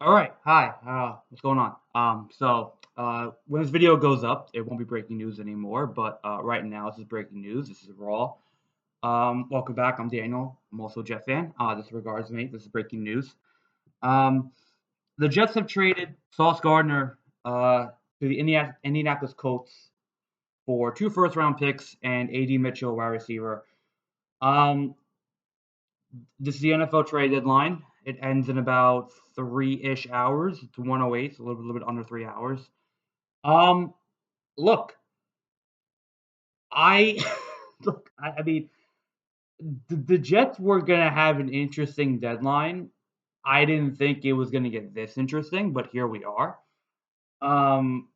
All right, hi. What's going on? When this video goes up, it won't be breaking news anymore. But right now, this is breaking news. This is raw. Welcome back. I'm Daniel. I'm also a Jet fan. This regards me. This is breaking news. Um, the Jets have traded Sauce Gardner to the Indianapolis Colts for two first-round picks and AD Mitchell, wide receiver. Um, this is the NFL trade deadline. It ends in about 3-ish hours. It's 1:08, so a little bit under 3 hours. Um, look, I look. I mean, the Jets were gonna have an interesting deadline. I didn't think it was gonna get this interesting, but here we are. Um,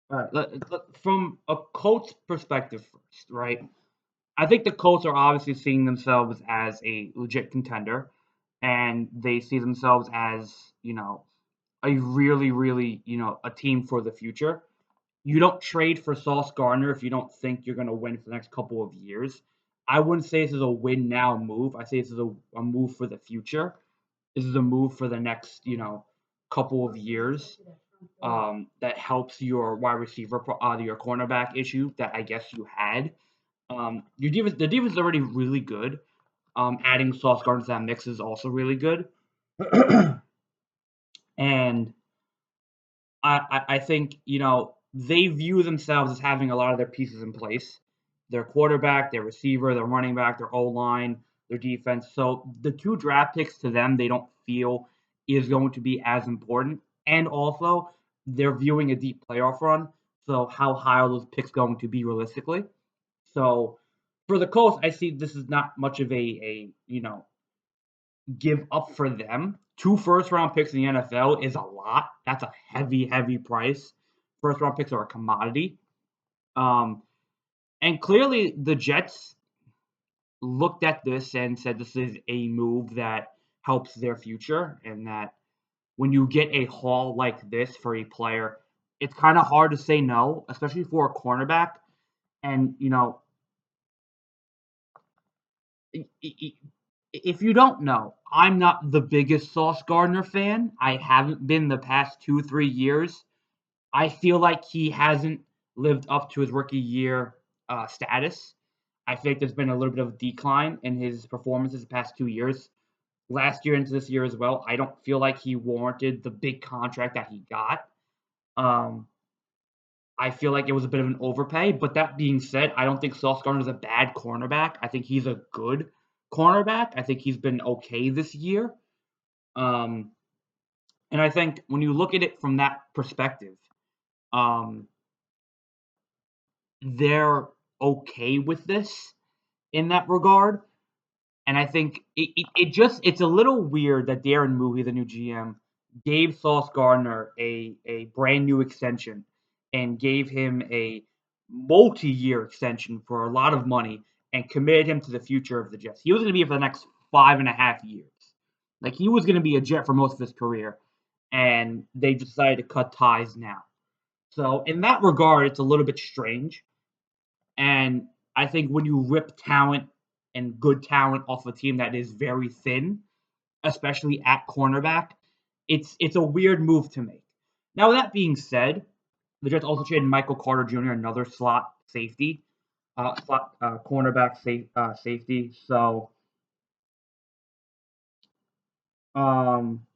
all right. From a Colts perspective first, right? I think the Colts are obviously seeing themselves as a legit contender, and they see themselves as a really, really a team for the future. You don't trade for Sauce Gardner if you don't think you're going to win for the next couple of years. I wouldn't say this is a win now move. I say this is a move for the future. This is a move for the next, couple of years that helps your wide receiver, your cornerback issue that I guess you had. The defense is already really good. Adding Sauce Gardner to that mix is also really good. And I think they view themselves as having a lot of their pieces in place. Their quarterback, their receiver, their running back, their O line, their defense. So the two draft picks to them, they don't feel is going to be as important. And also, they're viewing a deep playoff run. So how high are those picks going to be realistically? So for the Colts, I see this is not much of a give up for them. Two first round picks in the NFL is a lot. That's a heavy, heavy price. First round picks are a commodity. Um, and clearly the Jets looked at this and said this is a move that helps their future, and that when you get a haul like this for a player, it's kind of hard to say no, especially for a cornerback. And if you don't know, I'm not the biggest Sauce Gardner fan. I haven't been the past 2, 3 years. I feel like he hasn't lived up to his rookie year status. I think there's been a little bit of a decline in his performances the past 2 years. Last year into this year as well, I don't feel like he warranted the big contract that he got. Um, I feel like it was a bit of an overpay. But that being said, I don't think Sauce Gardner is a bad cornerback. I think he's a good cornerback. I think he's been okay this year. Um, and I think when you look at it from that perspective, um, they're okay with this in that regard. And I think it's a little weird that Darren Movie, the new GM, gave Sauce Gardner a brand new extension and gave him a multi-year extension for a lot of money and committed him to the future of the Jets. He was going to be here for the next 5.5 years. Like he was going to be a Jet for most of his career, and they decided to cut ties now. So in that regard, it's a little bit strange. And I think when you rip talent and good talent off a team that is very thin, especially at cornerback, it's a weird move to make. Now, with that being said, the Jets also traded Michael Carter Jr., another slot safety, cornerback safety. So, um,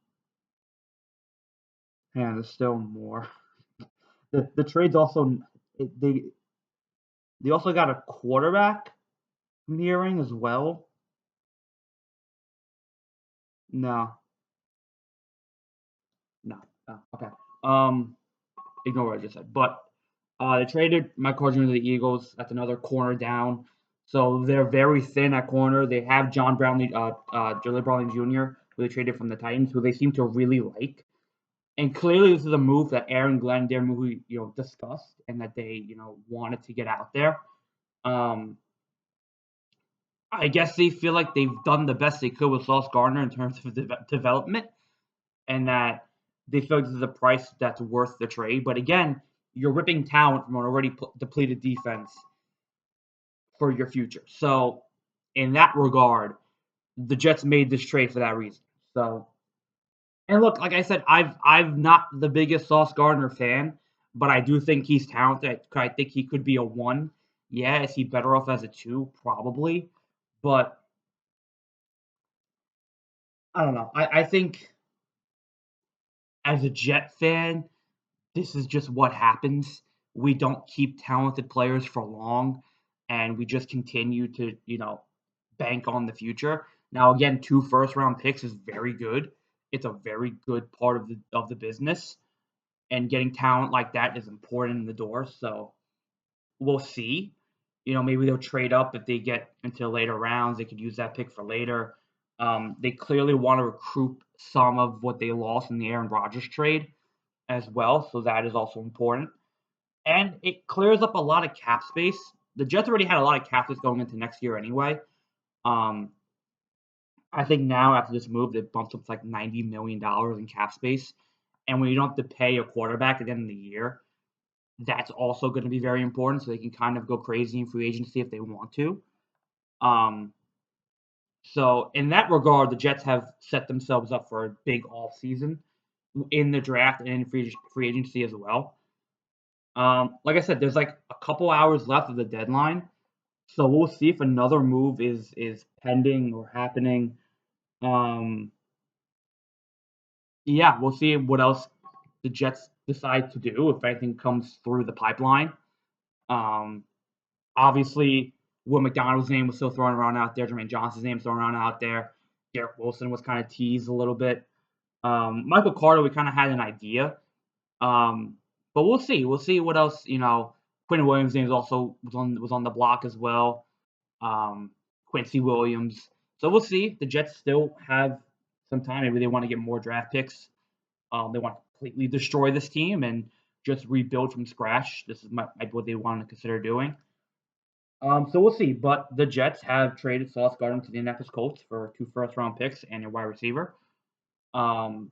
man, there's still more. The trades also they also got a quarterback. I'm hearing as well. No, no, no. Okay. Um, Ignore what I just said. But they traded Mike Gardner to the Eagles. That's another corner down. So they're very thin at corner. They have Jalen Brownlee Jr., who they traded from the Titans, who they seem to really like. And clearly, this is a move that Aaron Glenn, their move, discussed and that they, wanted to get out there. Um, I guess they feel like they've done the best they could with Sauce Gardner in terms of development, and that they feel like this is a price that's worth the trade. But again, you're ripping talent from an already depleted defense for your future. So, in that regard, the Jets made this trade for that reason. So, and look, like I said, I'm not the biggest Sauce Gardner fan, but I do think he's talented. I think he could be a one. Yeah, is he better off as a two? Probably, but I don't know. I think as a Jet fan, this is just what happens. We don't keep talented players for long, and we just continue to, bank on the future. Now, again, 2 first-round picks is very good. It's a very good part of the business, and getting talent like that is important in the door. So we'll see. Maybe they'll trade up if they get into later rounds. They could use that pick for later. They clearly want to recoup some of what they lost in the Aaron Rodgers trade as well, so that is also important. And it clears up a lot of cap space. The Jets already had a lot of cap space going into next year anyway. Um, I think now after this move, they bumped up to like $90 million in cap space. And when you don't have to pay a quarterback at the end of the year, that's also going to be very important. So they can kind of go crazy in free agency if they want to. Um, so in that regard, the Jets have set themselves up for a big off season in the draft and in free agency as well. Like I said, there's like a couple hours left of the deadline, so we'll see if another move is pending or happening. Um, yeah, we'll see what else the Jets decide to do if anything comes through the pipeline. Um, Obviously, Will McDonald's name was still thrown around out there. Jermaine Johnson's name was thrown around out there. Garrett Wilson was kind of teased a little bit. Michael Carter, we kind of had an idea. Um, but we'll see. We'll see what else. Quinnen Williams' name was on the block as well. Quincy Williams. So we'll see. The Jets still have some time. Maybe they want to get more draft picks. They want to completely destroy this team and just rebuild from scratch. This is what they want to consider doing. So we'll see. But the Jets have traded Sauce Gardner to the Indianapolis Colts for 2 first-round picks and a wide receiver. Um,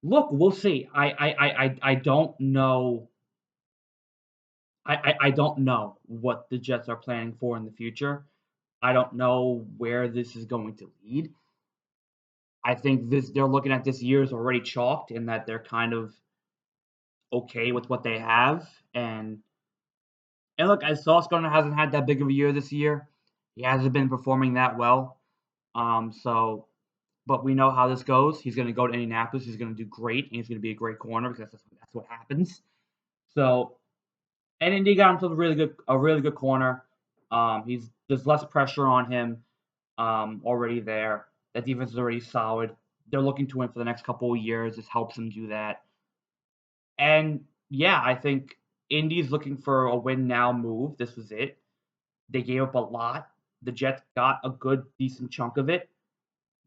Look, we'll see. I don't know. I don't know what the Jets are planning for in the future. I don't know where this is going to lead. I think they're looking at this year as already chalked in that they're kind of okay with what they have. And look, as Sauce Gardner hasn't had that big of a year this year, he hasn't been performing that well. So but we know how this goes. He's going to go to Indianapolis. He's going to do great, and he's going to be a great corner because that's what happens. So, and Indy got him to a really good corner. There's less pressure on him already there. That defense is already solid. They're looking to win for the next couple of years. This helps them do that. And yeah, I think Indy's looking for a win now move. This was it. They gave up a lot. The Jets got a good, decent chunk of it,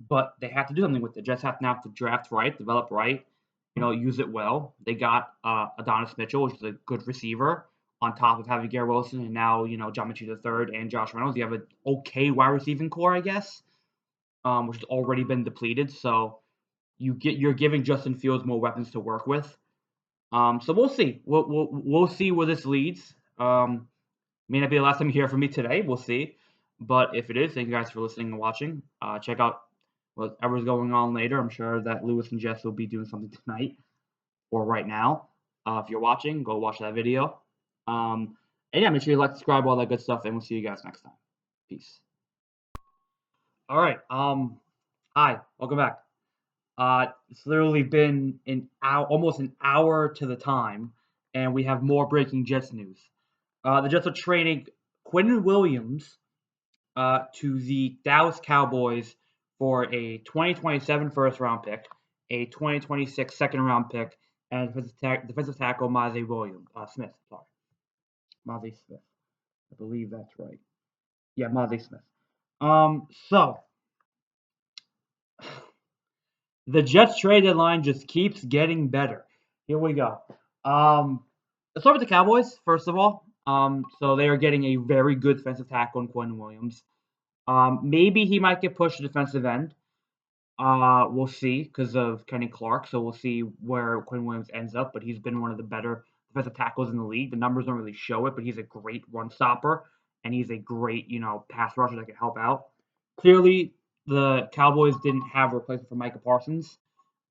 but they have to do something with it. Jets have to draft right, develop right, use it well. They got Adonis Mitchell, which is a good receiver, on top of having Garrett Wilson and now, John Mitchell III and Josh Reynolds. You have an okay wide receiving core, I guess, which has already been depleted. So you're giving Justin Fields more weapons to work with. So we'll see. We'll see where this leads. May not be the last time you hear from me today. We'll see. But if it is, thank you guys for listening and watching. Check out whatever's going on later. I'm sure that Lewis and Jess will be doing something tonight or right now. If you're watching, go watch that video. And yeah, make sure you like, subscribe, all that good stuff, and we'll see you guys next time. Peace. All right. Hi, welcome back. It's literally been almost an hour to the time, and we have more breaking Jets news. The Jets are trading Quinnen Williams to the Dallas Cowboys for a 2027 first-round pick, a 2026 second-round pick, and defensive tackle Mazi Smith. Sorry, Mazi Smith. I believe that's right. Yeah, Mazi Smith. So the Jets trade deadline just keeps getting better. Here we go. Let's start with the Cowboys first of all. So they are getting a very good defensive tackle in Quinnen Williams. Maybe he might get pushed to defensive end. We'll see because of Kenny Clark. So we'll see where Quinnen Williams ends up. But he's been one of the better defensive tackles in the league. The numbers don't really show it, but he's a great run stopper and he's a great, pass rusher that can help out. Clearly, the Cowboys didn't have a replacement for Micah Parsons.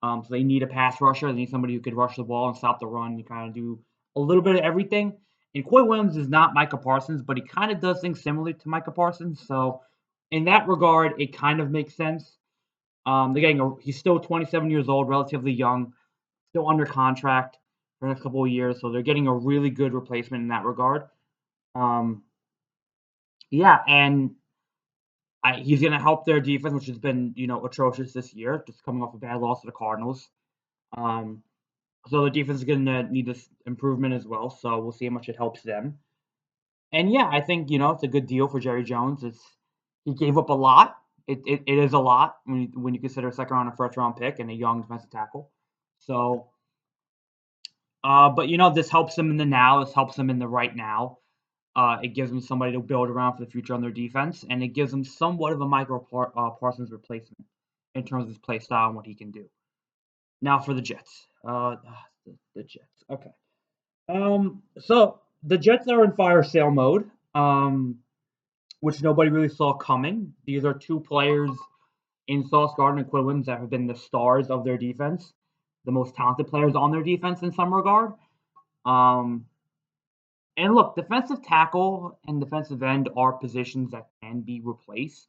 So they need a pass rusher. They need somebody who could rush the ball and stop the run and kind of do a little bit of everything. And Quinn Williams is not Micah Parsons, but he kind of does things similarly to Micah Parsons. So in that regard, it kind of makes sense. He's still 27 years old, relatively young, still under contract for the next couple of years. So they're getting a really good replacement in that regard. Um, yeah, and he's going to help their defense, which has been atrocious this year, just coming off a bad loss to the Cardinals. Um, So the defense is going to need this improvement as well. So we'll see how much it helps them. And yeah, I think it's a good deal for Jerry Jones. He gave up a lot. It is a lot when you consider a second round and first round pick and a young defensive tackle. So, but this helps them in the now. This helps them in the right now. It gives them somebody to build around for the future on their defense, and it gives them somewhat of a Parsons replacement in terms of his play style and what he can do. Now for the Jets. The Jets. Okay. So the Jets are in fire sale mode, which nobody really saw coming. These are two players in Sauce Gardner and Quinnen that have been the stars of their defense, the most talented players on their defense in some regard. Um, and look, defensive tackle and defensive end are positions that can be replaced,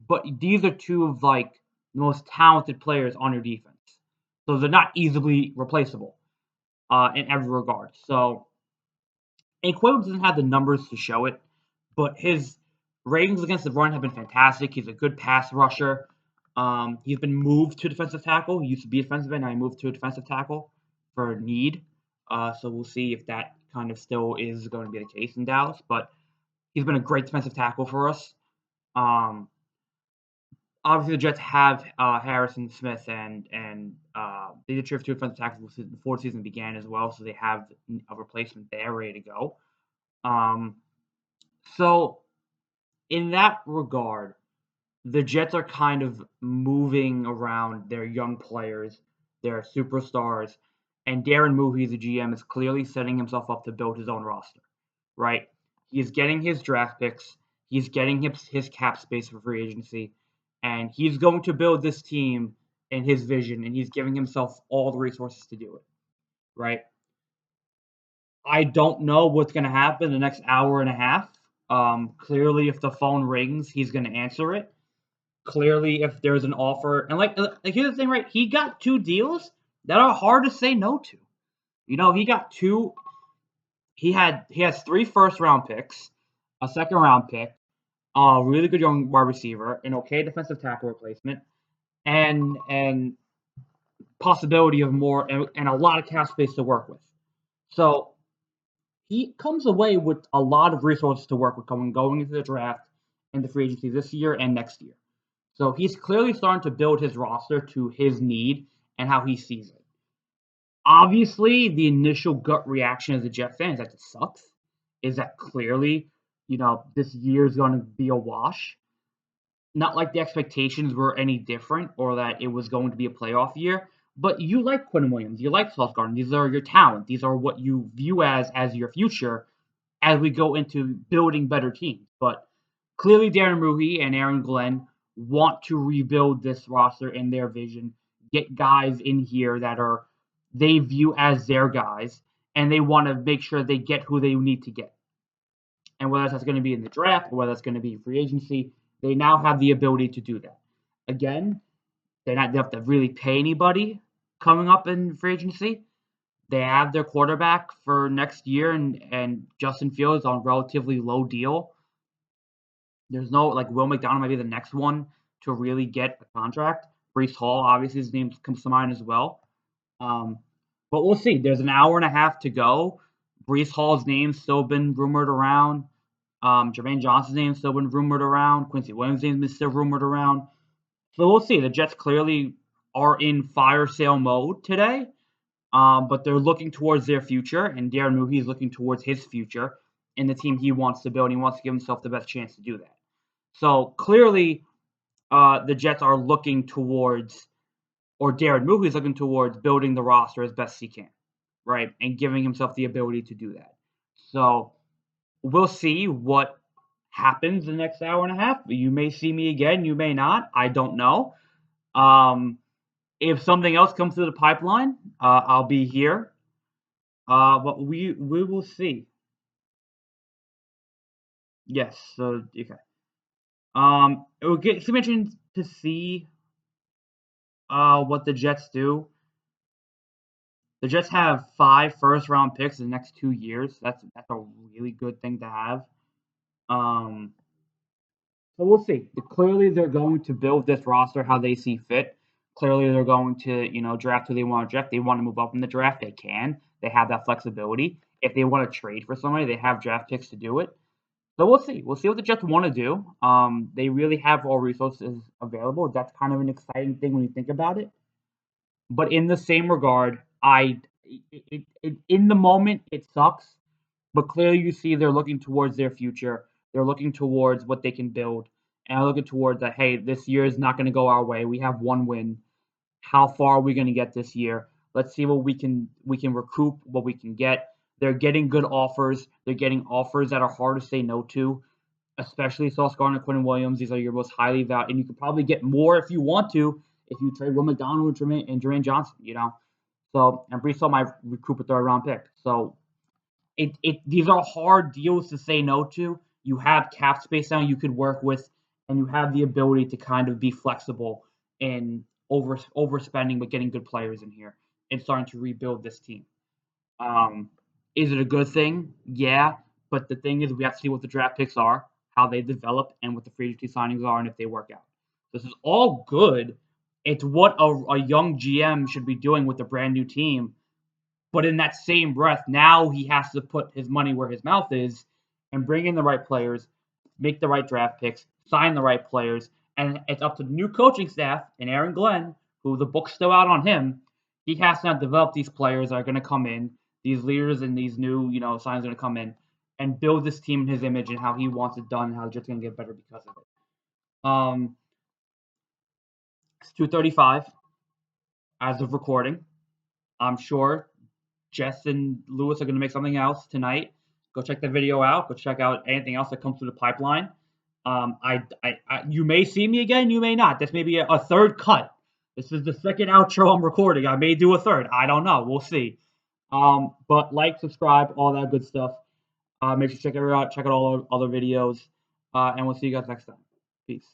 but these are two of the most talented players on your defense, so they're not easily replaceable in every regard. So. And Quinnen doesn't have the numbers to show it, but his ratings against the run have been fantastic. He's a good pass rusher. He's been moved to defensive tackle. He used to be a defensive end. Now he moved to a defensive tackle for need. So we'll see if that kind of still is going to be the case in Dallas. But he's been a great defensive tackle for us. Obviously, the Jets have Harrison Smith and they did trade two defensive tackles before the season began as well. So they have a replacement there ready to go. So in that regard, the Jets are kind of moving around their young players, their superstars, and Darren Moohey, the GM, is clearly setting himself up to build his own roster, right? He's getting his draft picks, he's getting his cap space for free agency, and he's going to build this team in his vision, and he's giving himself all the resources to do it, right? I don't know what's going to happen in the next hour and a half. Clearly, if the phone rings, he's going to answer it. Clearly, if there's an offer, and here's the thing, right? He got two deals that are hard to say no to. He got two. He has three first round picks, a second round pick, a really good young wide receiver, an okay defensive tackle replacement, and possibility of more and a lot of cap space to work with. So he comes away with a lot of resources to work with going into the draft and the free agency this year and next year. So he's clearly starting to build his roster to his need and how he sees it. Obviously, the initial gut reaction as a Jet fan is that it sucks. Is that clearly, this year is going to be a wash. Not like the expectations were any different or that it was going to be a playoff year. But you like Quinn Williams, you like Sauce Gardner. These are your talent. These are what you view as your future as we go into building better teams. But clearly, Darren Moohey and Aaron Glenn want to rebuild this roster in their vision, get guys in here that they view as their guys, and they want to make sure they get who they need to get. And whether that's going to be in the draft or whether that's going to be free agency, they now have the ability to do that. Again, they have to really pay anybody coming up in free agency. They have their quarterback for next year and Justin Fields on relatively low deal. There's no Will McDonald might be the next one to really get a contract. Breece Hall, obviously, his name comes to mind as well. But we'll see. There's an hour and a half to go. Breece Hall's name's still been rumored around. Jermaine Johnson's name's still been rumored around. Quincy Williams' name's been still rumored around. So we'll see. The Jets clearly are in fire sale mode today. But they're looking towards their future, and Darren Moohey is looking towards his future and the team he wants to build. And he wants to give himself the best chance to do that. So clearly, the Jets are looking towards, or Darren Moohey is looking towards building the roster as best he can, right, and giving himself the ability to do that. So we'll see what happens in the next hour and a half. You may see me again, you may not. I don't know. Um, if something else comes through the pipeline, I'll be here. But we will see. Yes. So okay. It will get some interesting to see what the Jets do. The Jets have 5 first-round picks in the next 2 years. That's a really good thing to have. Um, so we'll see. Clearly, they're going to build this roster how they see fit. Clearly, they're going to, draft who they want to draft. They want to move up in the draft. They can. They have that flexibility. If they want to trade for somebody, they have draft picks to do it. So we'll see. We'll see what the Jets want to do. They really have all resources available. That's kind of an exciting thing when you think about it. But in the same regard, in the moment it sucks, but clearly you see they're looking towards their future. They're looking towards what they can build, and looking towards that. Hey, this year is not going to go our way. We have one win. How far are we going to get this year? Let's see what we can recoup, what we can get. They're getting good offers. They're getting offers that are hard to say no to, especially Sauce Gardner, Quinnen Williams. These are your most highly valued, and you could probably get more if you want to if you trade Will McDonald and Jermaine Johnson. So and Brees Hall might recoup a third-round pick. So these are hard deals to say no to. You have cap space now you could work with, and you have the ability to kind of be flexible in overspending but getting good players in here and starting to rebuild this team. Um, is it a good thing? Yeah, but the thing is, we have to see what the draft picks are, how they develop, and what the free agency signings are, and if they work out. This is all good. It's what a young GM should be doing with a brand new team. But in that same breath, now he has to put his money where his mouth is and bring in the right players, make the right draft picks, sign the right players. And it's up to the new coaching staff and Aaron Glenn, who the book's still out on him. He has to now develop these players that are going to come in, these leaders and these new, signs are going to come in and build this team in his image and how he wants it done and how it's just going to get better because of it. It's 2:35 as of recording. I'm sure Jess and Lewis are going to make something else tonight. Go check the video out. Go check out anything else that comes through the pipeline. You may see me again. You may not. This may be a third cut. This is the second outro I'm recording. I may do a third. I don't know. We'll see. But like, subscribe, all that good stuff. Make sure to check it out. Check out all our other videos. And we'll see you guys next time. Peace.